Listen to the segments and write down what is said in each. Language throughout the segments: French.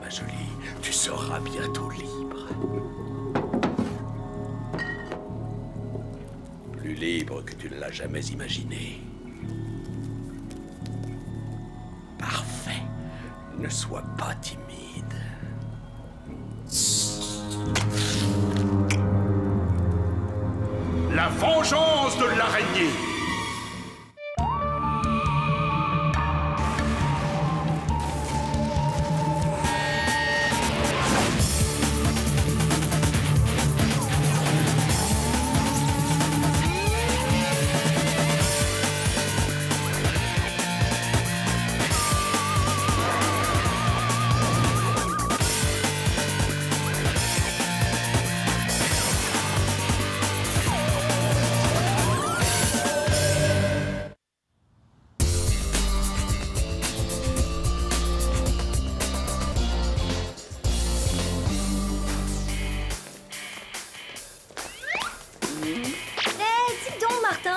ma jolie. Tu seras bientôt libre. Plus libre que tu ne l'as jamais imaginé. Parfait. Ne sois pas timide. La vengeance de l'araignée.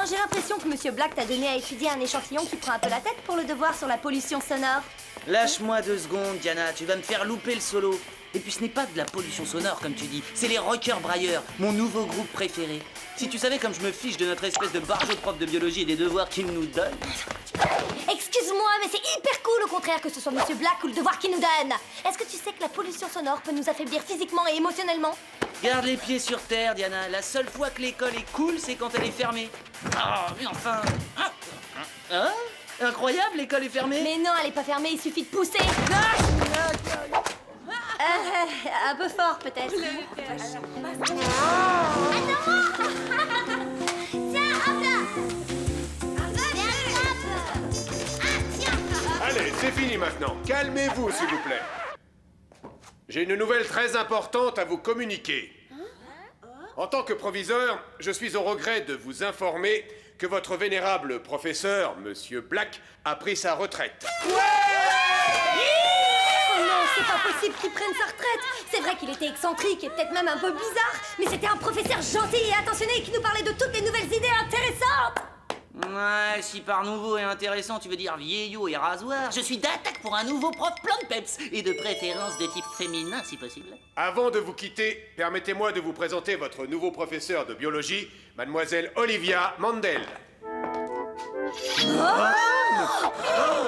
J'ai l'impression que Monsieur Black t'a donné à étudier un échantillon qui prend un peu la tête pour le devoir sur la pollution sonore. Lâche-moi 2 secondes, Diana, tu vas me faire louper le solo. Et puis ce n'est pas de la pollution sonore, comme tu dis, c'est les Rockers Brailleurs, mon nouveau groupe préféré. Si tu savais comme je me fiche de notre espèce de barjot de prof de biologie et des devoirs qu'il nous donne. Excuse-moi, mais c'est hyper cool au contraire que ce soit Monsieur Black ou le devoir qu'il nous donne. Est-ce que tu sais que la pollution sonore peut nous affaiblir physiquement et émotionnellement? Garde les pieds sur terre, Diana. La seule fois que l'école est cool, c'est quand elle est fermée. Ah, mais enfin... Hein? Incroyable, l'école est fermée. Mais non, elle est pas fermée, il suffit de pousser. Un peu fort, peut-être. Allez, c'est fini maintenant. Calmez-vous, s'il vous plaît. J'ai une nouvelle très importante à vous communiquer. En tant que proviseur, je suis au regret de vous informer que votre vénérable professeur, Monsieur Black, a pris sa retraite. Oh non, c'est pas possible qu'il prenne sa retraite. C'est vrai qu'il était excentrique et peut-être même un peu bizarre, mais c'était un professeur gentil et attentionné qui nous parlait de toutes les nouvelles idées intéressantes. Ouais, si par nouveau et intéressant tu veux dire vieillot et rasoir, je suis d'attaque pour un nouveau prof plein de peps, et de préférence de type féminin si possible. Avant de vous quitter, permettez-moi de vous présenter votre nouveau professeur de biologie, Mademoiselle Olivia Mandel.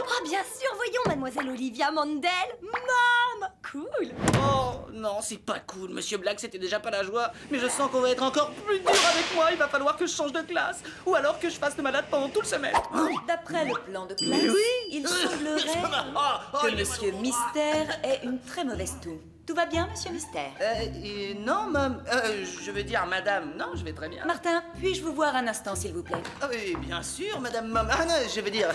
Oh, bien sûr, voyons, Mademoiselle Olivia Mandel. Mom, cool. Oh non, c'est pas cool, Monsieur Black, c'était déjà pas la joie, mais je sens qu'on va être encore plus dur avec moi, il va falloir que je change de classe, ou alors que je fasse le malade pendant tout le semestre. D'après le plan de classe, il semblerait que Monsieur Mystère ait une très mauvaise toux. Tout va bien, Monsieur Mystère? Non, Mom, je veux dire Madame, non, je vais très bien. Martin, puis-je vous voir un instant, s'il vous plaît? Ah oui, bien sûr, Madame Mom, ah non, je veux dire,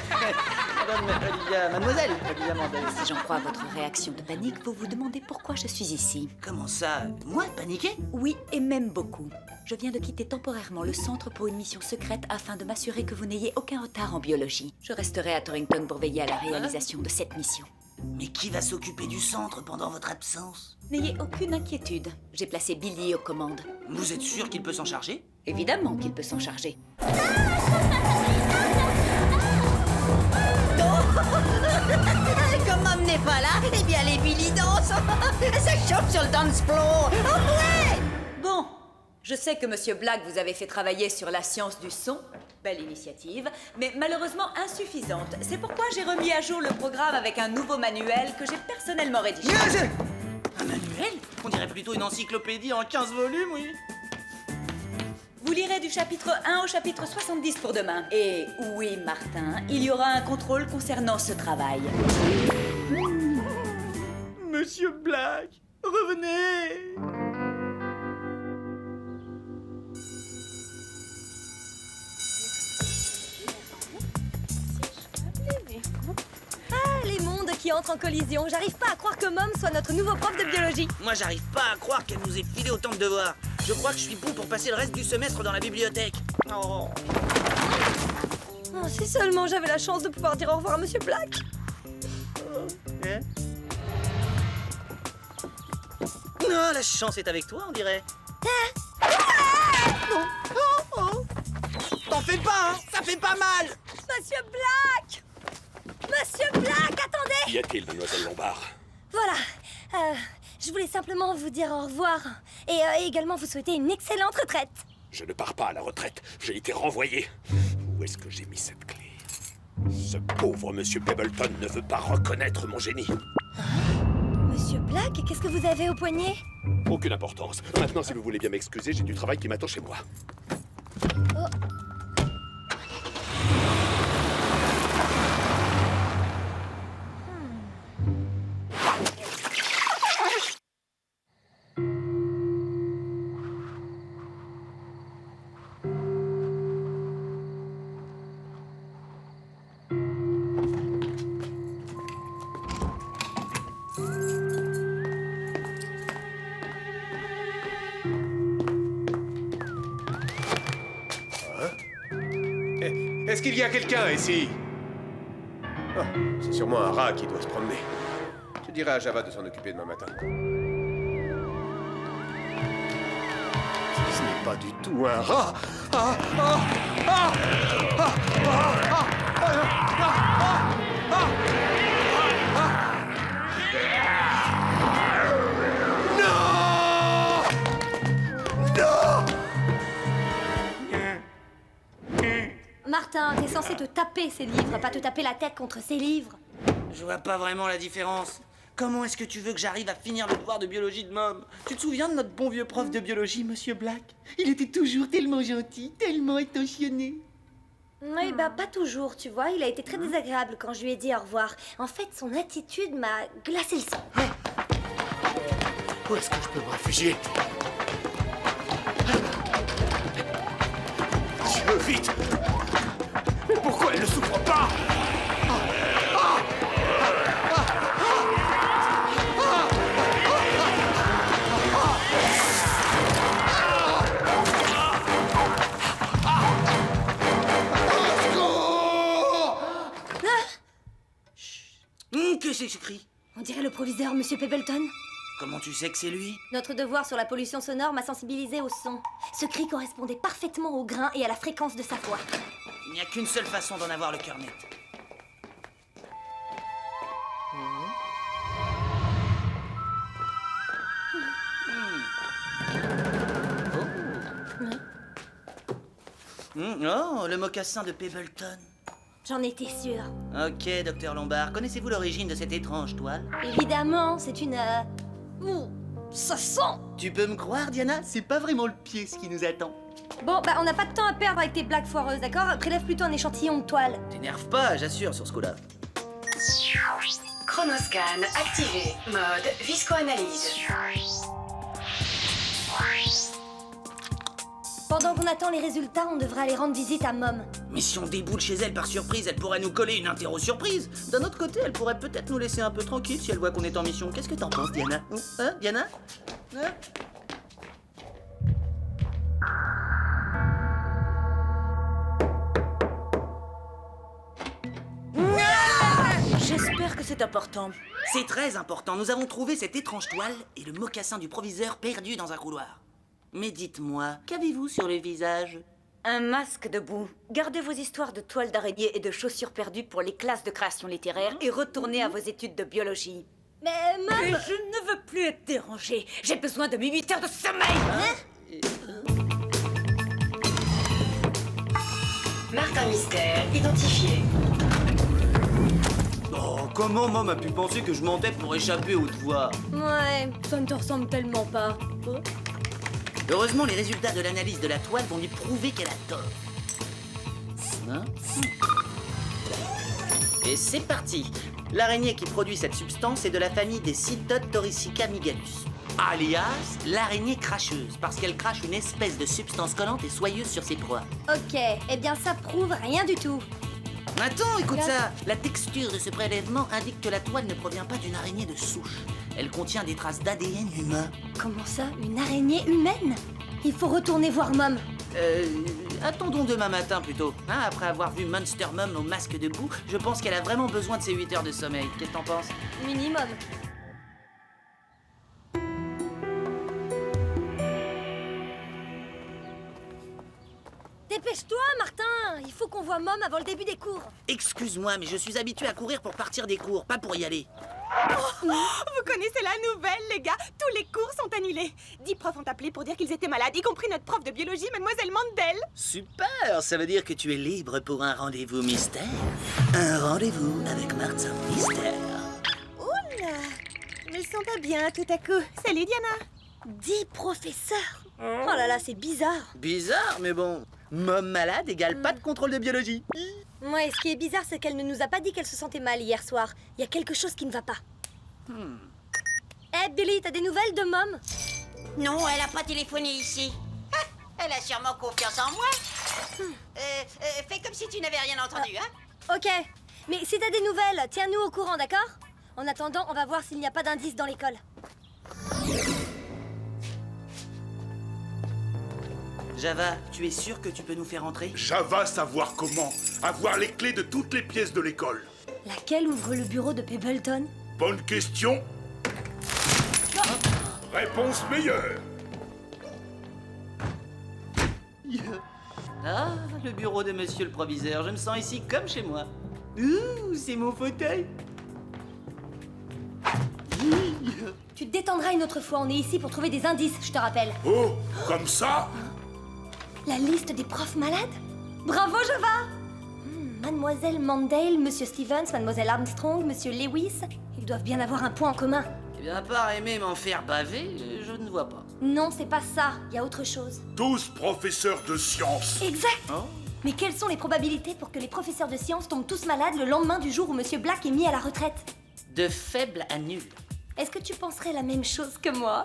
Madame Olivia, Mademoiselle Olivia Mandel. Si j'en crois votre réaction de panique, vous vous demandez pourquoi je suis ici. Comment ça? Moi, paniquer? Oui, et même beaucoup. Je viens de quitter temporairement le centre pour une mission secrète afin de m'assurer que vous n'ayez aucun retard en biologie. Je resterai à Torrington pour veiller à la réalisation de cette mission. Mais qui va s'occuper du centre pendant votre absence? N'ayez aucune inquiétude. J'ai placé Billy aux commandes. Vous êtes sûr qu'il peut s'en charger? Évidemment qu'il peut s'en charger. Comme Mom n'est pas là, eh bien les Billy dansent. Ça chauffe sur le dance floor. Oh ouais! Bon, je sais que Monsieur Black vous avait fait travailler sur la science du son. Belle initiative, mais malheureusement insuffisante. C'est pourquoi j'ai remis à jour le programme avec un nouveau manuel que j'ai personnellement rédigé. Un manuel? On dirait plutôt une encyclopédie en 15 volumes, oui. Vous lirez du chapitre 1 au chapitre 70 pour demain. Et oui, Martin, il y aura un contrôle concernant ce travail. Monsieur Black, revenez! Ah, les mondes qui entrent en collision. J'arrive pas à croire que Mom soit notre nouveau prof de biologie. Moi, j'arrive pas à croire qu'elle nous ait filé autant de devoirs. Je crois que je suis bon pour passer le reste du semestre dans la bibliothèque. Oh. Oh, si seulement j'avais la chance de pouvoir dire au revoir à Monsieur Black. Hein? Non, la chance est avec toi, on dirait. Non. T'en fais pas, hein? Ça fait pas mal. Monsieur Black! Monsieur Black, attendez! Qu'y a-t-il, Mademoiselle Lombard? Voilà. Je voulais simplement vous dire au revoir. Et également vous souhaiter une excellente retraite. Je ne pars pas à la retraite. J'ai été renvoyé. Où est-ce que j'ai mis cette clé? Ce pauvre Monsieur Pebbleton ne veut pas reconnaître mon génie. Monsieur Black, qu'est-ce que vous avez au poignet? Aucune importance. Maintenant, si vous voulez bien m'excuser, j'ai du travail qui m'attend chez moi. Est-ce qu'il y a quelqu'un ici? Ah, c'est sûrement un rat qui doit se promener. Je dirai à Java de s'en occuper demain matin. Ce n'est pas du tout un rat. Martin, t'es censé te taper ces livres, pas te taper la tête contre ces livres. Je vois pas vraiment la différence. Comment est-ce que tu veux que j'arrive à finir le devoir de biologie de Mom? Tu te souviens de notre bon vieux prof de biologie, Monsieur Black? Il était toujours tellement gentil, tellement attentionné. Oui, bah pas toujours, tu vois. Il a été très désagréable quand je lui ai dit au revoir. En fait, son attitude m'a glacé le sang. Où est-ce que je peux me réfugier? Dieu, vite! Mais pourquoi elle ne souffre pas? Qu'est-ce que c'est écrit? On dirait le proviseur, Monsieur Pebbleton. Comment tu sais que c'est lui? Notre devoir sur la pollution sonore m'a sensibilisé au son. Ce cri correspondait parfaitement au grain et à la fréquence de sa voix. Il n'y a qu'une seule façon d'en avoir le cœur net. Oh, le mocassin de Pebbleton. J'en étais sûre. Ok, docteur Lombard, connaissez-vous l'origine de cette étrange toile? Évidemment, c'est une... Ouh, ça sent. Tu peux me croire, Diana? C'est pas vraiment le pied ce qui nous attend. Bon, bah on n'a pas de temps à perdre avec tes blagues foireuses, d'accord? Prélève plutôt un échantillon de toile. T'énerve pas, j'assure sur ce coup-là. Chronoscan activé. Mode viscoanalyse. Pendant qu'on attend les résultats, on devrait aller rendre visite à Mom. Mais si on déboule chez elle par surprise, elle pourrait nous coller une interro-surprise. D'un autre côté, elle pourrait peut-être nous laisser un peu tranquille si elle voit qu'on est en mission. Qu'est-ce que t'en penses, Diana? Hein, Diana? Hein? J'espère que c'est important. C'est très important. Nous avons trouvé cette étrange toile et le mocassin du proviseur perdu dans un couloir. Mais dites-moi, qu'avez-vous sur le visage? Un masque de boue. Gardez vos histoires de toiles d'araignée et de chaussures perdues pour les classes de création littéraire et retournez à vos études de biologie. Mais Mom... Et je ne veux plus être dérangée. J'ai besoin de mes 8 heures de sommeil. Martin Mystère identifié. Oh, comment Mom a pu penser que je mentais pour échapper aux devoirs? Ouais, ça ne te ressemble tellement pas. Heureusement, les résultats de l'analyse de la toile vont lui prouver qu'elle a tort. Hein? Et c'est parti. L'araignée qui produit cette substance est de la famille des Cytotoricica migalus, alias l'araignée cracheuse, parce qu'elle crache une espèce de substance collante et soyeuse sur ses proies. Ok, eh bien ça prouve rien du tout. Attends, écoute ça. La texture de ce prélèvement indique que la toile ne provient pas d'une araignée de souche. Elle contient des traces d'ADN humain. Comment ça, une araignée humaine? Il faut retourner voir Mom. Attendons demain matin plutôt. Hein, après avoir vu Monster Mom au masque de boue, je pense qu'elle a vraiment besoin de ses 8 heures de sommeil. Qu'est-ce que t'en penses? Minimum. Dépêche-toi, Martin! Il faut qu'on voit Mom avant le début des cours. Excuse-moi, mais je suis habitué à courir pour partir des cours, pas pour y aller. Vous connaissez la nouvelle, les gars? Tous les cours sont annulés. 10 profs ont appelé pour dire qu'ils étaient malades, y compris notre prof de biologie, mademoiselle Mandel. Super, ça veut dire que tu es libre pour un rendez-vous mystère. Un rendez-vous avec Martin Mystère. Oula, je me sens pas bien tout à coup. Salut Diana. 10 professeurs. Oh là là, c'est bizarre. Bizarre, mais bon. Mom malade égale pas de contrôle de biologie. Ouais, ce qui est bizarre, c'est qu'elle ne nous a pas dit qu'elle se sentait mal hier soir. Il y a quelque chose qui ne va pas. Eh, Billy, t'as des nouvelles de Mom? Non, elle a pas téléphoné ici. Ah, elle a sûrement confiance en moi. Fais comme si tu n'avais rien entendu, hein? Ok, mais si t'as des nouvelles, tiens-nous au courant, d'accord? En attendant, on va voir s'il n'y a pas d'indice dans l'école. Java, tu es sûr que tu peux nous faire entrer? Java savoir comment. Avoir les clés de toutes les pièces de l'école. Laquelle ouvre le bureau de Pebbleton? Bonne question. Réponse meilleure. Ah, le bureau de monsieur le proviseur, je me sens ici comme chez moi. Ouh, c'est mon fauteuil. Tu te détendras une autre fois, on est ici pour trouver des indices, je te rappelle. Oh, comme ça? La liste des profs malades? Bravo, Java! Mademoiselle Mandel, Monsieur Stevens, Mademoiselle Armstrong, Monsieur Lewis, ils doivent bien avoir un point en commun. Eh bien, à part aimer m'en faire baver, je ne vois pas. Non, c'est pas ça, il y a autre chose. Tous professeurs de sciences. Exact! Oh. Mais quelles sont les probabilités pour que les professeurs de sciences tombent tous malades le lendemain du jour où Monsieur Black est mis à la retraite? De faible à nul. Est-ce que tu penserais la même chose que moi?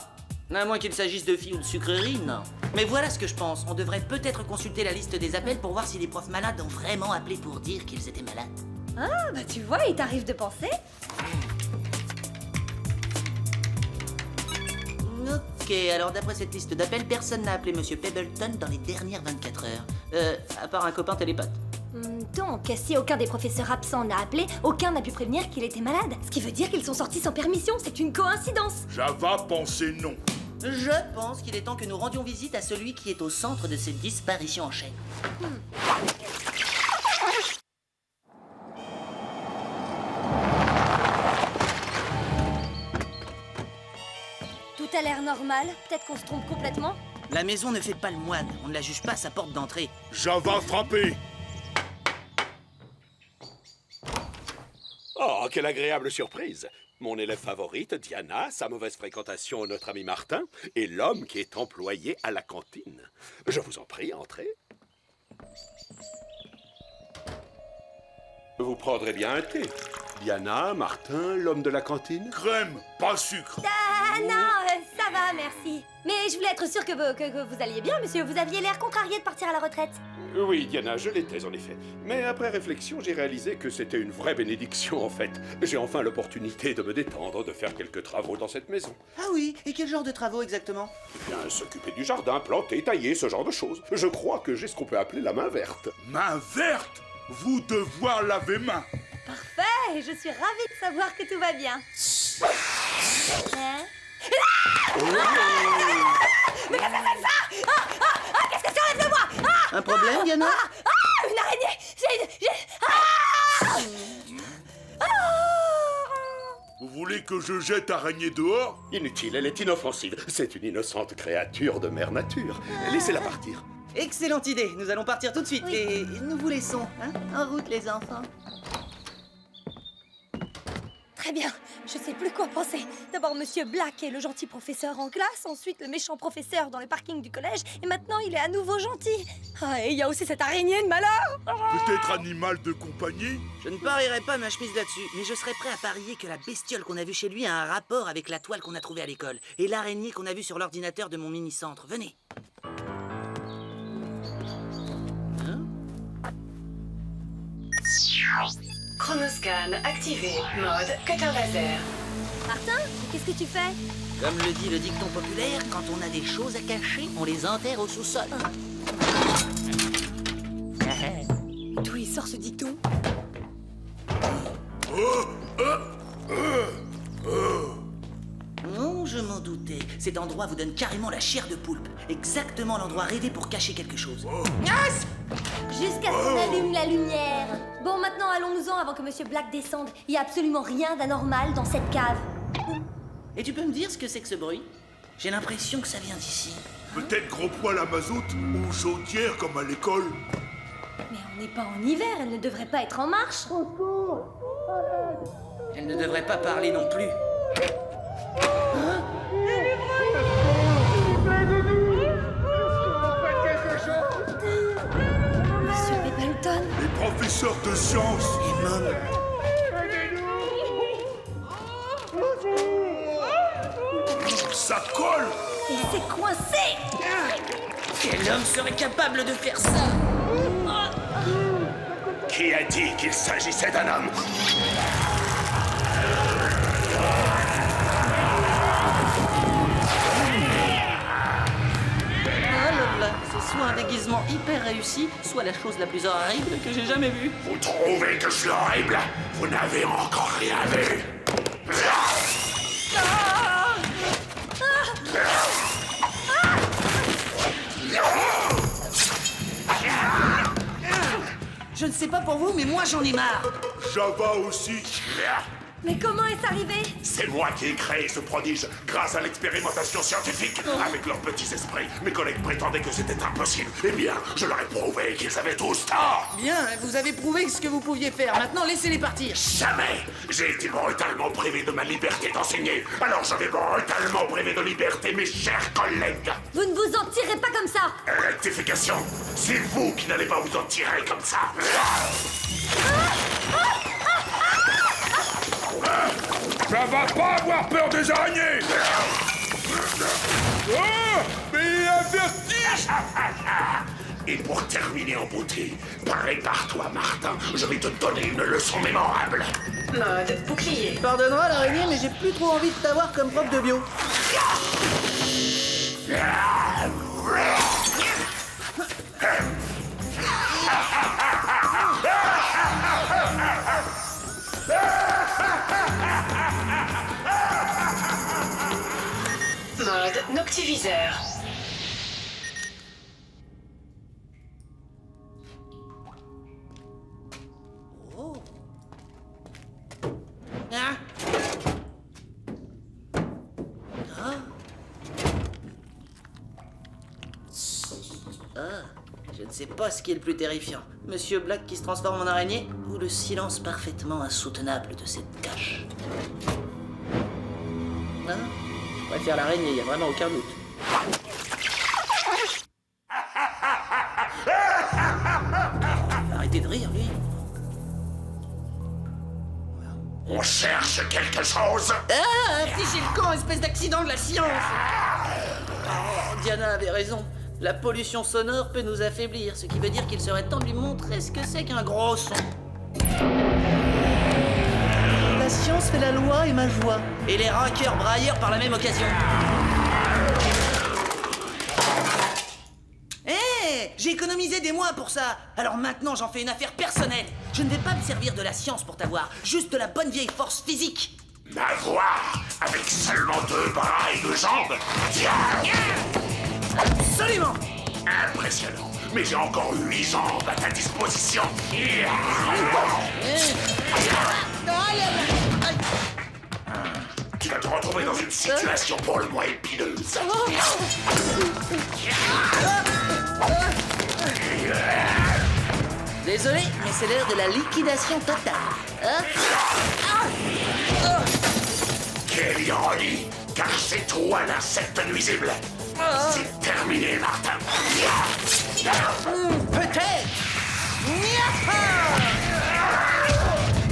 À moins qu'il s'agisse de filles ou de sucreries, non. Mais voilà ce que je pense. On devrait peut-être consulter la liste des appels pour voir si les profs malades ont vraiment appelé pour dire qu'ils étaient malades. Ah, bah tu vois, il t'arrive de penser. Ok, alors d'après cette liste d'appels, personne n'a appelé Monsieur Pebbleton dans les dernières 24 heures. À part un copain télépathe. Donc, si aucun des professeurs absents n'a appelé, aucun n'a pu prévenir qu'il était malade. Ce qui veut dire qu'ils sont sortis sans permission, c'est une coïncidence. Java pensait non. Je pense qu'il est temps que nous rendions visite à celui qui est au centre de ces disparitions en chaîne. Tout a l'air normal, peut-être qu'on se trompe complètement. La maison ne fait pas le moine, on ne la juge pas à sa porte d'entrée. Java frappé. Oh, quelle agréable surprise! Mon élève favorite, Diana, sa mauvaise fréquentation, notre ami Martin, et l'homme qui est employé à la cantine. Je vous en prie, entrez. Vous prendrez bien un thé. Diana, Martin, l'homme de la cantine? Crème, pas sucre. Ah non, ça va, merci. Mais je voulais être sûre que vous alliez bien, monsieur. Vous aviez l'air contrarié de partir à la retraite. Oui, Diana, je l'étais en effet. Mais après réflexion, j'ai réalisé que c'était une vraie bénédiction en fait. J'ai enfin l'opportunité de me détendre, de faire quelques travaux dans cette maison. Ah oui, et quel genre de travaux exactement? Eh bien, s'occuper du jardin, planter, tailler, ce genre de choses. Je crois que j'ai ce qu'on peut appeler la main verte. Main verte. Vous devoir laver main. Parfait, je suis ravie de savoir que tout va bien. Hein? Mais qu'est-ce que c'est que ça? Qu'est-ce que ça enlève de moi? Un problème, Diana? Une araignée! Vous voulez que je jette araignée dehors? Inutile, elle est inoffensive. C'est une innocente créature de mère nature. Laissez-la partir. Excellente idée, nous allons partir tout de suite et nous vous laissons, hein? En route les enfants. Très bien, je sais plus quoi penser. D'abord Monsieur Black est le gentil professeur en classe, ensuite le méchant professeur dans le parking du collège, et maintenant il est à nouveau gentil. Ah, et il y a aussi cette araignée de malheur. Peut-être animal de compagnie? Je ne parierai pas ma chemise là-dessus, mais je serais prêt à parier que la bestiole qu'on a vue chez lui a un rapport avec la toile qu'on a trouvée à l'école et l'araignée qu'on a vue sur l'ordinateur de mon mini-centre. Venez. Chronoscan activé. Mode cutter laser. Martin, qu'est-ce que tu fais? Comme le dit le dicton populaire, quand on a des choses à cacher, on les enterre au sous-sol. D'où il sort ce dicton? Non, je m'en doutais. Cet endroit vous donne carrément la chair de poulpe. Exactement l'endroit rêvé pour cacher quelque chose. Jusqu'à ce qu'on allume la lumière. Bon, maintenant allons-nous-en avant que Monsieur Black descende. Il y a absolument rien d'anormal dans cette cave. Et tu peux me dire ce que c'est que ce bruit? J'ai l'impression que ça vient d'ici. Peut-être gros poêle à mazout ou chaudière comme à l'école. Mais on n'est pas en hiver, elle ne devrait pas être en marche. Elle ne devrait pas parler non plus. Monsieur Peppington. Les professeurs de sciences. Et Mom. Ça colle. Il s'est coincé. Quel homme serait capable de faire ça? Qui a dit qu'il s'agissait d'un homme? C'est soit un déguisement hyper réussi, soit la chose la plus horrible que j'ai jamais vue. Vous trouvez que je suis horrible? Vous n'avez encore rien vu. Je ne sais pas pour vous, mais moi j'en ai marre. Java aussi. Mais comment est-ce arrivé? C'est moi qui ai créé ce prodige grâce à l'expérimentation scientifique. Avec leurs petits esprits, mes collègues prétendaient que c'était impossible. Eh bien, je leur ai prouvé qu'ils avaient tous tort. Bien, vous avez prouvé ce que vous pouviez faire. Maintenant, laissez-les partir. Jamais j'ai été brutalement privé de ma liberté d'enseigner. Alors je vais brutalement priver de liberté mes chers collègues. Vous ne vous en tirez pas comme ça. Rectification. C'est vous qui n'allez pas vous en tirer comme ça. Ça va pas avoir peur des araignées. Oh, mais il a vertige. Et pour terminer en beauté, prépare-toi, Martin. Je vais te donner une leçon mémorable. Mode bouclier. Pardonne-moi l'araignée, mais j'ai plus trop envie de t'avoir comme prof de bio. Mode noctiviseur. Oh. Hein? Ah. Je ne sais pas ce qui est le plus terrifiant. Monsieur Black qui se transforme en araignée ou le silence parfaitement insoutenable de cette cache. Hein? Je préfère l'araignée, il n'y a vraiment aucun doute. Arrêtez de rire, lui. On cherche quelque chose. Ah, fichez le camp, espèce d'accident de la science. Oh, Diana avait raison. La pollution sonore peut nous affaiblir, ce qui veut dire qu'il serait temps de lui montrer ce que c'est qu'un gros son. La science fait la loi et ma joie. Et les rockers brailleurs par la même occasion. Hé, j'ai économisé des mois pour ça. Alors maintenant, j'en fais une affaire personnelle. Je ne vais pas me servir de la science pour t'avoir, juste de la bonne vieille force physique. M'avoir avec seulement 2 bras et 2 jambes. Tiens. Absolument. Impressionnant. Mais j'ai encore 8 jambes à ta disposition. Tu vas te retrouver dans une situation pour le moins épineuse. Désolé, mais c'est l'heure de la liquidation totale. Hein? Quelle ironie, car c'est toi l'insecte nuisible. C'est terminé, Martin. Peut-être.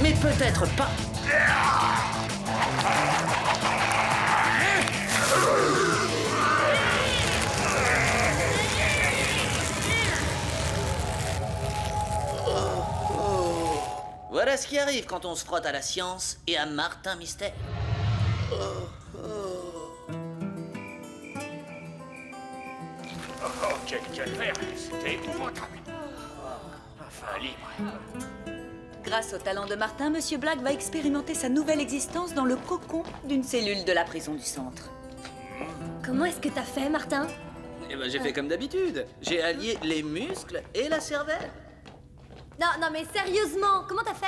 Mais peut-être pas. Voilà ce qui arrive quand on se frotte à la science et à Martin Mystère. Oh, quel calvaire. C'était épouvantable. Enfin, libre. Grâce au talent de Martin, Monsieur Black va expérimenter sa nouvelle existence dans le cocon d'une cellule de la prison du centre. Comment est-ce que t'as fait, Martin? Eh ben, j'ai fait comme d'habitude. J'ai allié les muscles et la cervelle. Non, mais sérieusement, comment t'as fait?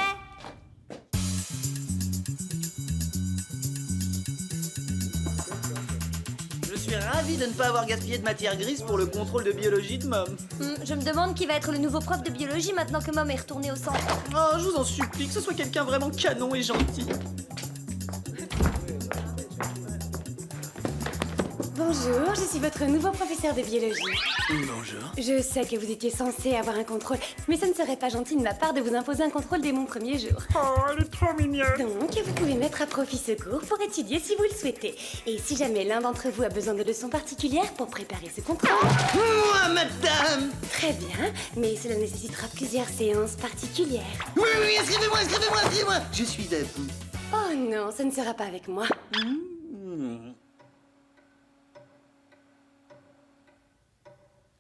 Je suis ravi de ne pas avoir gaspillé de matière grise pour le contrôle de biologie de Mom. Je me demande qui va être le nouveau prof de biologie maintenant que Mom est retourné au centre. Oh, je vous en supplie, que ce soit quelqu'un vraiment canon et gentil. Bonjour, je suis votre nouveau professeur de biologie. Bonjour. Je sais que vous étiez censé avoir un contrôle, mais ça ne serait pas gentil de ma part de vous imposer un contrôle dès mon premier jour. Oh, elle est trop mignonne. Donc, vous pouvez mettre à profit ce cours pour étudier si vous le souhaitez. Et si jamais l'un d'entre vous a besoin de leçons particulières pour préparer ce contrôle... Moi, madame. Très bien, mais cela nécessitera plusieurs séances particulières. Oui, inscrivez-moi. Je suis à vous. Oh non, ça ne sera pas avec moi.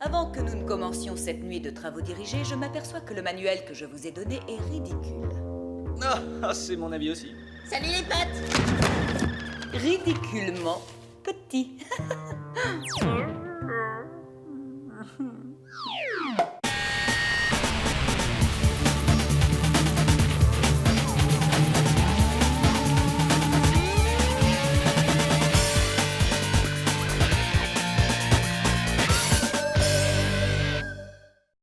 Avant que nous ne commencions cette nuit de travaux dirigés, je m'aperçois que le manuel que je vous ai donné est ridicule. Ah, c'est mon avis aussi. Salut les potes! Ridiculement petit.